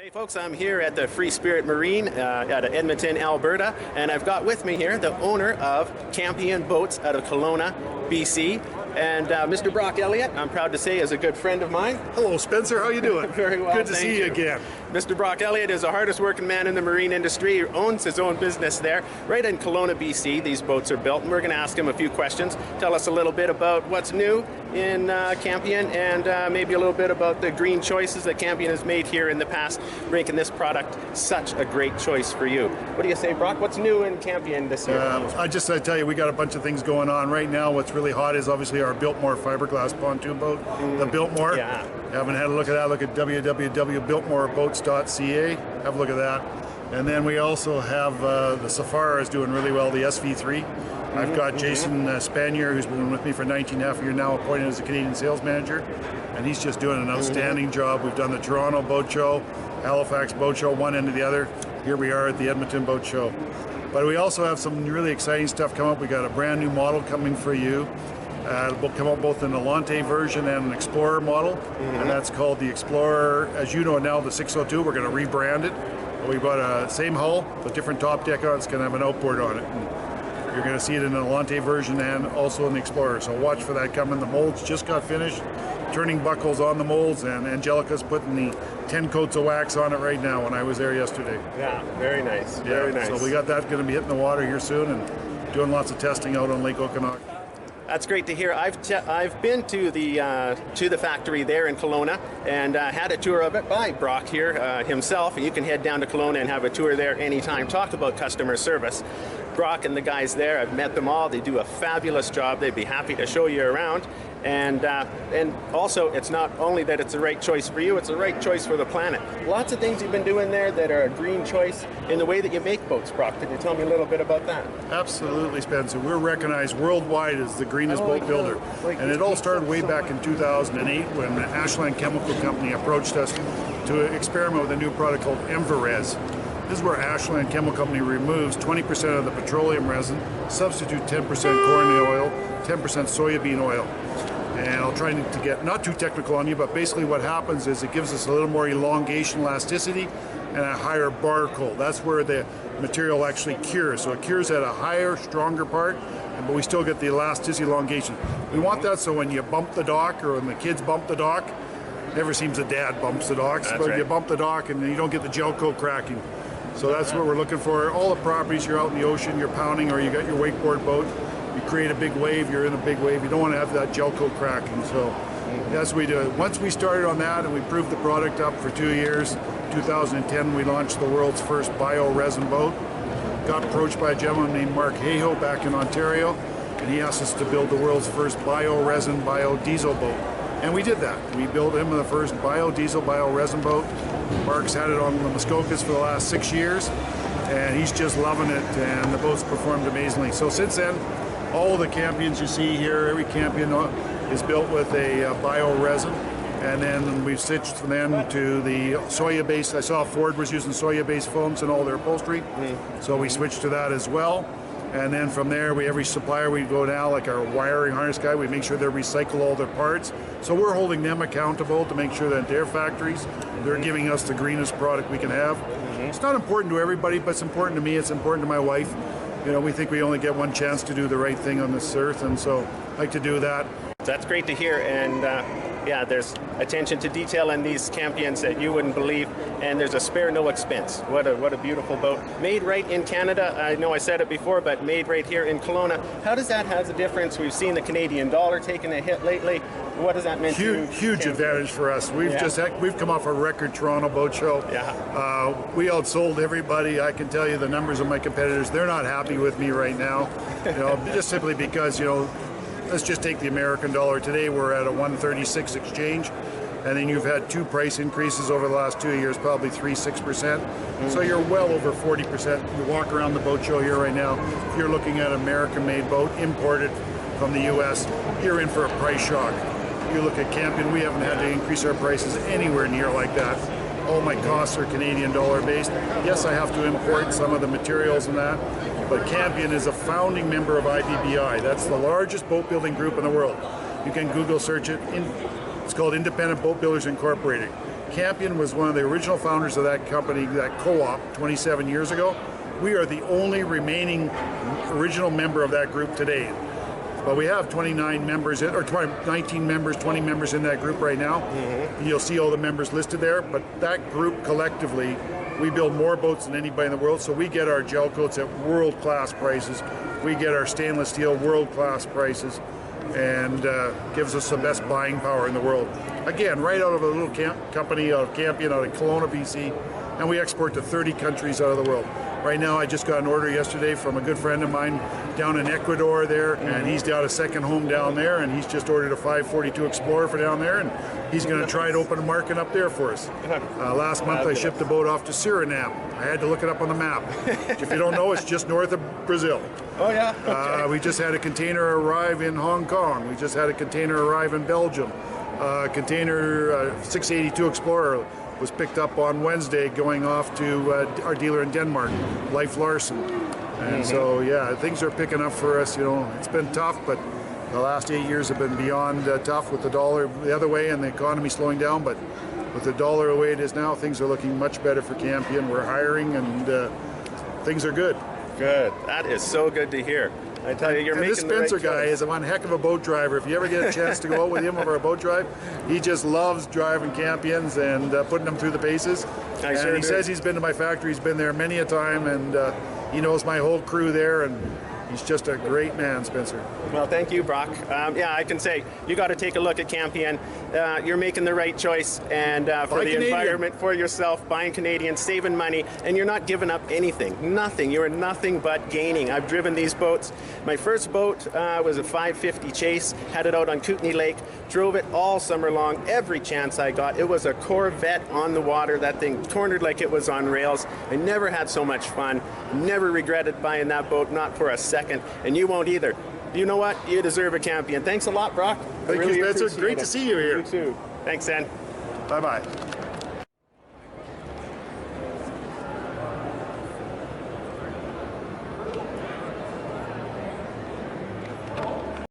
Hey folks, I'm here at the Free Spirit Marine out of Edmonton, Alberta, and I've got with me here the owner of Campion Boats out of Kelowna, BC, and Mr. Brock Elliott, I'm proud to say, is a good friend of mine. Hello Spencer, how you doing? Very well, Good to see you again. Mr. Brock Elliott is the hardest working man in the marine industry. He owns his own business there, right in Kelowna, BC. These boats are built, and we're going to ask him a few questions. Tell us a little bit about what's new in Campion, and maybe a little bit about the green choices that Campion has made here in the past, making this product such a great choice for you. What do you say, Brock? What's new in Campion this year? I tell you, we got a bunch of things going on right now. What's really hot is obviously our Biltmore fiberglass pontoon boat, the Biltmore. Yeah. Haven't had a look at that. Look at www.biltmoreboats.ca. Have a look at that. And then we also have the Safari is doing really well, the SV3. I've got Jason Spanier, who's been with me for 19.5 years now, appointed as the Canadian sales manager, and he's just doing an outstanding job. We've done the Toronto Boat Show, Halifax Boat Show, one end to the other. Here we are at the Edmonton Boat Show. But we also have some really exciting stuff come up. We got a brand new model coming for you. It'll come out both in a Lante version and an Explorer model, and that's called the Explorer. As you know now, the 602, we're going to rebrand it. We've got a same hull, but different top deck on it. It's going to have an outboard on it. And you're going to see it in the Lante version and also in the Explorer. So watch for that coming. The molds just got finished. Turning buckles on the molds, and Angelica's putting the 10 coats of wax on it right now when I was there yesterday. Yeah, very nice. Very nice. So we got that going to be hitting the water here soon and doing lots of testing out on Lake Okanagan. That's great to hear. I've been to the factory there in Kelowna and had a tour of it by Brock here himself. And you can head down to Kelowna and have a tour there anytime. Talk about customer service. Brock and the guys there, I've met them all. They do a fabulous job. They'd be happy to show you around. And also, it's not only that it's the right choice for you, it's the right choice for the planet. Lots of things you've been doing there that are a green choice in the way that you make boats, Brock. Could you tell me a little bit about that? Absolutely, Spencer. We're recognized worldwide as the greenest boat builder. And it all started way back in 2008 when the Ashland Chemical Company approached us to experiment with a new product called Envirez. This is where Ashland Chemical Company removes 20% of the petroleum resin, substitute 10% corn oil, 10% soybean oil. And I'll try to get not too technical on you, but basically what happens is it gives us a little more elongation elasticity and a higher barcode. That's where the material actually cures. So it cures at a higher, stronger part, but we still get the elasticity elongation. We want that so when you bump the dock or when the kids bump the dock, never seems a dad bumps the docks, but you bump the dock and you don't get the gel coat cracking. So that's what we're looking for. All the properties, you're out in the ocean, you're pounding, or you got your wakeboard boat, you create a big wave, you're in a big wave, you don't want to have that gel coat cracking. So that's what we do. Once we started on that and we proved the product up for 2 years, 2010 we launched the world's first bio-resin boat. Got approached by a gentleman named Mark Hayhoe back in Ontario, and he asked us to build the world's first bio-resin, bio-diesel boat. And we did that. We built him the first biodiesel, bio-resin boat. Mark's had it on the Muskokas for the last 6 years, and he's just loving it, and the boat's performed amazingly. So since then, all the Campions you see here, every Campion is built with a bio-resin, and then we've switched from them to the soya-based. I saw Ford was using soya-based foams in all their upholstery, so we switched to that as well. And then from there, every supplier we go now, like our wiring harness guy, we make sure they recycle all their parts. So we're holding them accountable to make sure that their factories, they're giving us the greenest product we can have. It's not important to everybody, but it's important to me, it's important to my wife. You know, we think we only get one chance to do the right thing on this earth, and so I like to do that. That's great to hear, and yeah, there's attention to detail in these Campions that you wouldn't believe, and there's a spare no expense. What a beautiful boat. Made right in Canada. I know I said it before, but made right here in Kelowna. How does that have a difference? We've seen the Canadian dollar taking a hit lately. What does that mean to you? Huge advantage for us. We've come off a record Toronto Boat Show. We outsold everybody. I can tell you the numbers of my competitors. They're not happy with me right now. You know, just simply because, you know, let's just take the American dollar. Today we're at a 136 exchange, and then you've had 2 price increases over the last 2 years, probably 6%. So you're well over 40%. You walk around the boat show here right now, if you're looking at an American-made boat imported from the U.S., you're in for a price shock. You look at Campion, we haven't had to increase our prices anywhere near like that. All my costs are Canadian dollar based. Yes, I have to import some of the materials and that, but Campion is a founding member of IBBI. That's the largest boat building group in the world. You can Google search it. It's called Independent Boat Builders Incorporated. Campion was one of the original founders of that company, that co-op, 27 years ago. We are the only remaining original member of that group today. But we have 29 members, or 19 members, 20 members in that group right now. You'll see all the members listed there, but that group collectively, we build more boats than anybody in the world, so we get our gel coats at world-class prices. We get our stainless steel world-class prices, and gives us the best buying power in the world. Again, right out of a little company out of Campion, out of Kelowna BC, and we export to 30 countries out of the world. Right now, I just got an order yesterday from a good friend of mine down in Ecuador there, and he's got a second home down there, and he's just ordered a 542 Explorer for down there, and he's going to try to open a market up there for us. Last month, I shipped a boat off to Suriname. I had to look it up on the map. If you don't know, it's just north of Brazil. Oh, yeah? Okay. We just had a container arrive in Hong Kong. We just had a container arrive in Belgium. Container 682 Explorer was picked up on Wednesday going off to our dealer in Denmark, Leif Larsen. And so, yeah, things are picking up for us. You know, it's been tough, but the last 8 years have been beyond tough with the dollar the other way and the economy slowing down. But with the dollar the way it is now, things are looking much better for Campion. We're hiring, and things are good. Good. That is so good to hear. I tell you, you're and making this Spencer the right guy choice. is one heck of a boat driver. If you ever get a chance to go out with him over a boat drive, he just loves driving Campions and putting them through the paces. And he says he's been to my factory. He's been there many a time, and he knows my whole crew there, and he's just a great man, Spencer. Well, thank you, Brock. Yeah, I can say you got to take a look at Campion. You're making the right choice, and for the environment, for yourself, buying Canadian, saving money, and you're not giving up anything. Nothing. You're nothing but gaining. I've driven these boats. My first boat was a 550 Chase. Had it out on Kootenay Lake. Drove it all summer long, every chance I got. It was a Corvette on the water. That thing cornered like it was on rails. I never had so much fun. Never regretted buying that boat, not for a second. And you won't either. You know what? You deserve a Campion. Thanks a lot, Brock. Thank you, Spencer. Great to see you here. You too. Thanks, Ed. Bye-bye.